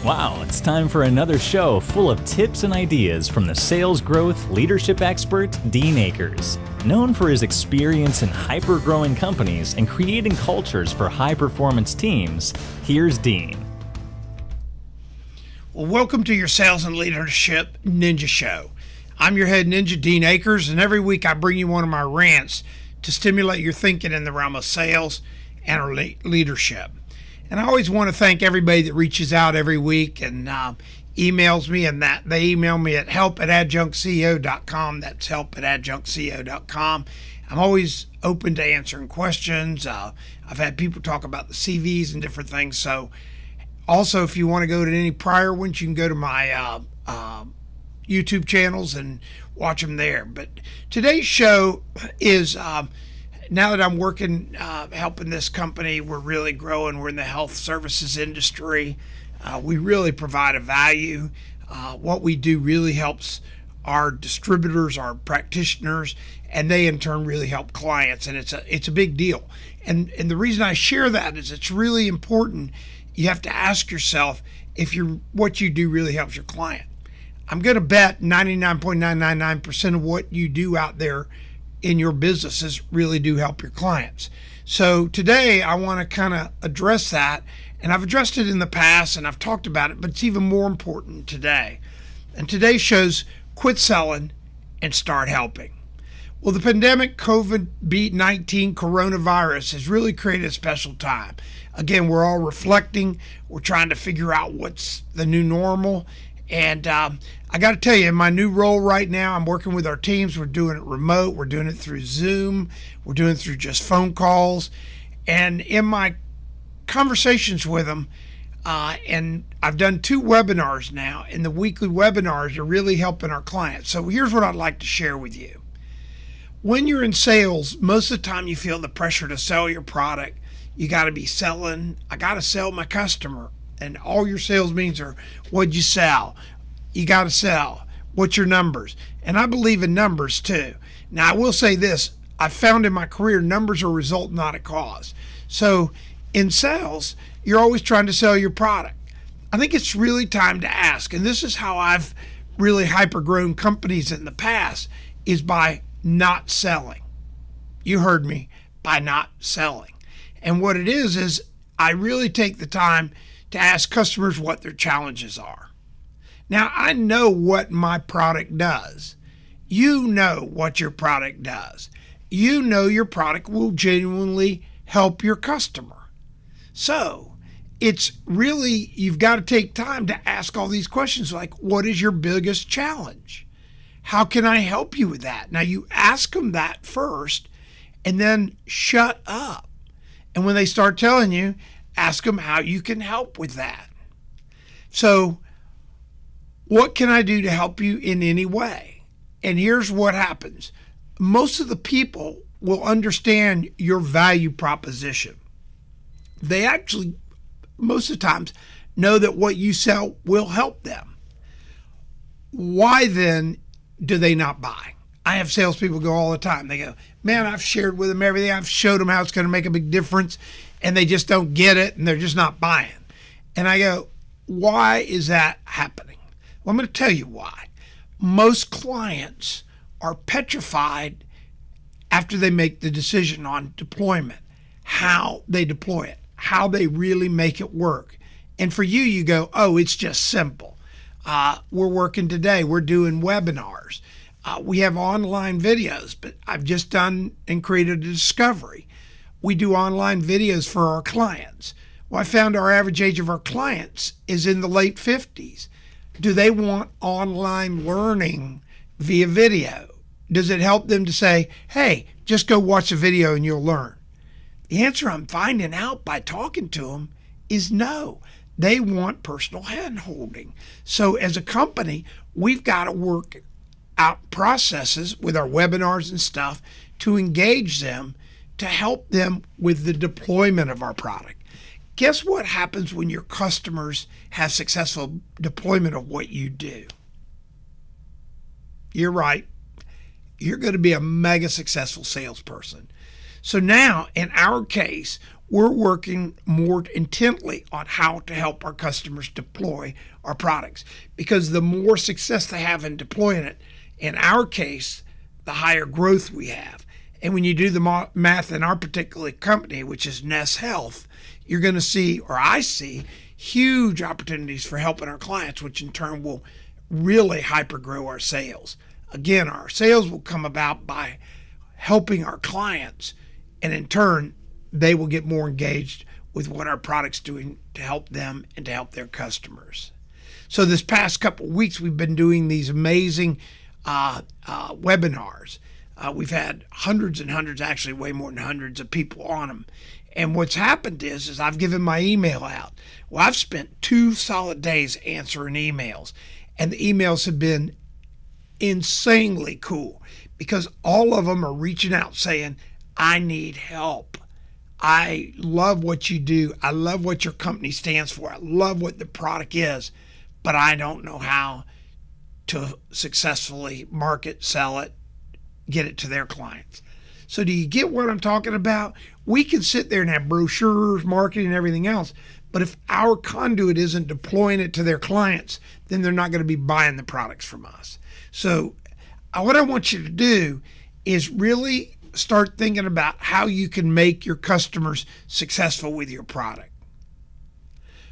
Wow, it's time for another show full of tips and ideas from the sales growth leadership expert, Dean Akers. Known for his experience in hyper-growing companies and creating cultures for high-performance teams, here's Dean. Well, welcome to your Sales and Leadership Ninja Show. I'm your head ninja, Dean Akers, and every week I bring you one of my rants to stimulate your thinking in the realm of sales and leadership. And I always want to thank everybody that reaches out every week and emails me, and that they email me at help@adjunctceo.com. That's help@adjunctceo.com. I'm always open to answering questions. I've had people talk about the CVs and different things. So also, if you want to go to any prior ones, you can go to my YouTube channels and watch them there. But today's show is now that I'm working, helping this company, we're really growing. We're in the health services industry. We really provide a value. What we do really helps our distributors, our practitioners, and they in turn really help clients. And it's a big deal. And the reason I share that is it's really important. You have to ask yourself if what you do really helps your client. I'm going to bet 99.999% of what you do out there in your businesses really do help your clients. So today I want to kind of address that, and I've addressed it in the past and I've talked about it, but it's even more important today. And today's show's quit selling and start helping. Well, the pandemic, COVID-19 coronavirus has really created a special time. Again, we're all reflecting. We're trying to figure out what's the new normal. And I got to tell you, in my new role right now, I'm working with our teams. We're doing it remote. We're doing it through Zoom. We're doing it through just phone calls. And in my conversations with them, and I've done 2 webinars now, and the weekly webinars are really helping our clients. So here's what I'd like to share with you. When you're in sales, most of the time you feel the pressure to sell your product. You got to be selling. I got to sell my customer. And all your sales means are, what'd you sell? You got to sell. What's your numbers? And I believe in numbers too. Now, I will say this. I've found in my career, numbers are a result, not a cause. So in sales, you're always trying to sell your product. I think it's really time to ask, and this is how I've really hyper-grown companies in the past, is by not selling. You heard me, by not selling. And what it is I really take the time to ask customers what their challenges are. Now, I know what my product does. You know what your product does. You know your product will genuinely help your customer. So it's really, you've got to take time to ask all these questions like, what is your biggest challenge? How can I help you with that? Now, you ask them that first and then shut up. And when they start telling you, ask them how you can help with that. So, what can I do to help you in any way? And here's what happens. Most of the people will understand your value proposition. They actually, most of the times, know that what you sell will help them. Why then do they not buy? I have salespeople go all the time. They go, man, I've shared with them everything. I've showed them how it's going to make a big difference, and they just don't get it, and they're just not buying. And I go, why is that happening? Well, I'm going to tell you why. Most clients are petrified after they make the decision on deployment, how they deploy it, how they really make it work. And for you, you go, oh, it's just simple. We're working today. We're doing webinars. We have online videos, but I've just done and created a discovery. We do online videos for our clients. Well, I found our average age of our clients is in the late 50s. Do they want online learning via video? Does it help them to say, hey, just go watch a video and you'll learn? The answer I'm finding out by talking to them is no. They want personal hand-holding. So as a company, we've got to work out processes with our webinars and stuff to engage them, to help them with the deployment of our product. Guess what happens when your customers have successful deployment of what you do? You're right. You're going to be a mega successful salesperson. So now, in our case, we're working more intently on how to help our customers deploy our products, because the more success they have in deploying it, in our case, the higher growth we have. And when you do the math in our particular company, which is Ness Health, you're going to see, or I see, huge opportunities for helping our clients, which in turn will really hyper grow our sales. Again, our sales will come about by helping our clients, and in turn, they will get more engaged with what our product's doing to help them and to help their customers. So this past couple of weeks, we've been doing these amazing webinars. We've had hundreds and hundreds, actually way more than hundreds of people on them. And what's happened is I've given my email out. Well, I've spent 2 solid days answering emails, and the emails have been insanely cool because all of them are reaching out saying, I need help. I love what you do. I love what your company stands for. I love what the product is, but I don't know how to successfully market, sell it, get it to their clients. So do you get what I'm talking about? We can sit there and have brochures, marketing, and everything else, but if our conduit isn't deploying it to their clients, then they're not going to be buying the products from us. So what I want you to do is really start thinking about how you can make your customers successful with your product.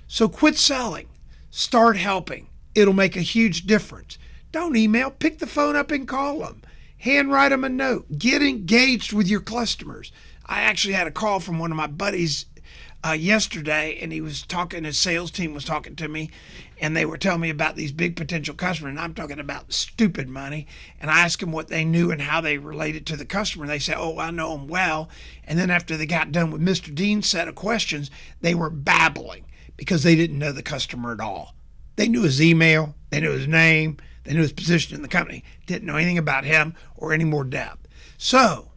So quit selling, start helping. It'll make a huge difference. Don't email, pick the phone up and call them. Handwrite them a note. Get engaged with your customers. I actually had a call from one of my buddies yesterday, and he was talking, his sales team was talking to me, and they were telling me about these big potential customers, and I'm talking about stupid money. And I asked them what they knew and how they related to the customer. They said, oh, I know them well. And then after they got done with Mr. Dean's set of questions, they were babbling because they didn't know the customer at all. They knew his email, they knew his name, they knew his position in the company, didn't know anything about him or any more depth. So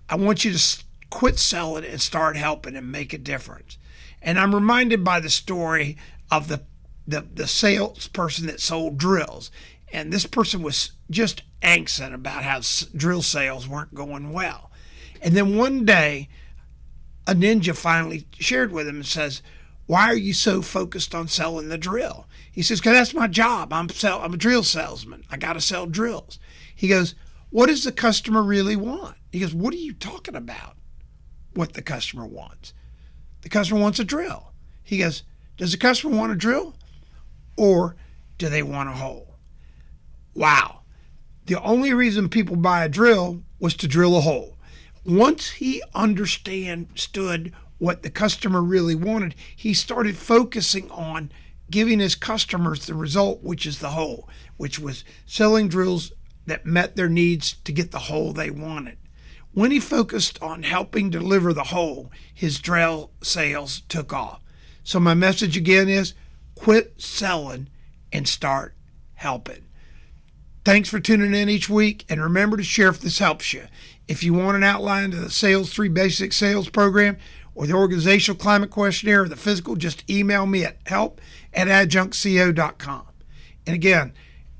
I want you to quit selling and start helping and make a difference. And I'm reminded by the story of the salesperson that sold drills. And this person was just angsty about how drill sales weren't going well. And then one day, a ninja finally shared with him and says, why are you so focused on selling the drill? He says, because that's my job. I'm a drill salesman. I got to sell drills. He goes, what does the customer really want? He goes, what are you talking about? What the customer wants? The customer wants a drill. He goes, does the customer want a drill or do they want a hole? Wow. The only reason people buy a drill was to drill a hole. Once he understood what the customer really wanted, he started focusing on giving his customers the result, which is the hole, which was selling drills that met their needs to get the hole they wanted. When he focused on helping deliver the hole, his drill sales took off. So my message again is quit selling and start helping. Thanks for tuning in each week, and remember to share if this helps you. If you want an outline to the Sales 3 Basic Sales Program, or the Organizational Climate Questionnaire, or the physical, just email me at help@adjunctco.com. And again,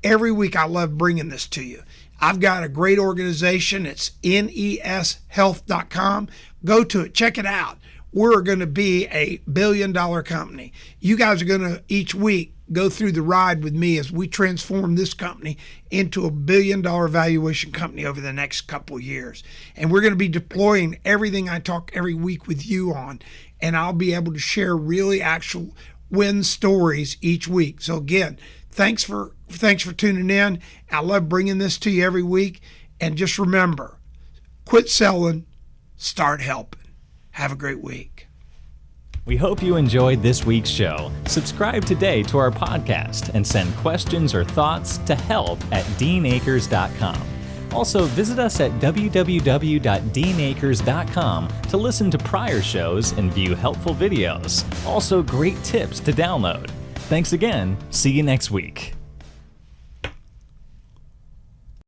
every week I love bringing this to you. I've got a great organization. It's neshealth.com. Go to it. Check it out. We're going to be a billion-dollar company. You guys are going to, each week, go through the ride with me as we transform this company into a billion-dollar valuation company over the next couple of years. And we're going to be deploying everything I talk every week with you on, and I'll be able to share really actual win stories each week. So again, thanks for tuning in. I love bringing this to you every week. And just remember, quit selling, start helping. Have a great week. We hope you enjoyed this week's show. Subscribe today to our podcast and send questions or thoughts to help@deanakers.com. Also, visit us at www.deanakers.com to listen to prior shows and view helpful videos. Also, great tips to download. Thanks again. See you next week.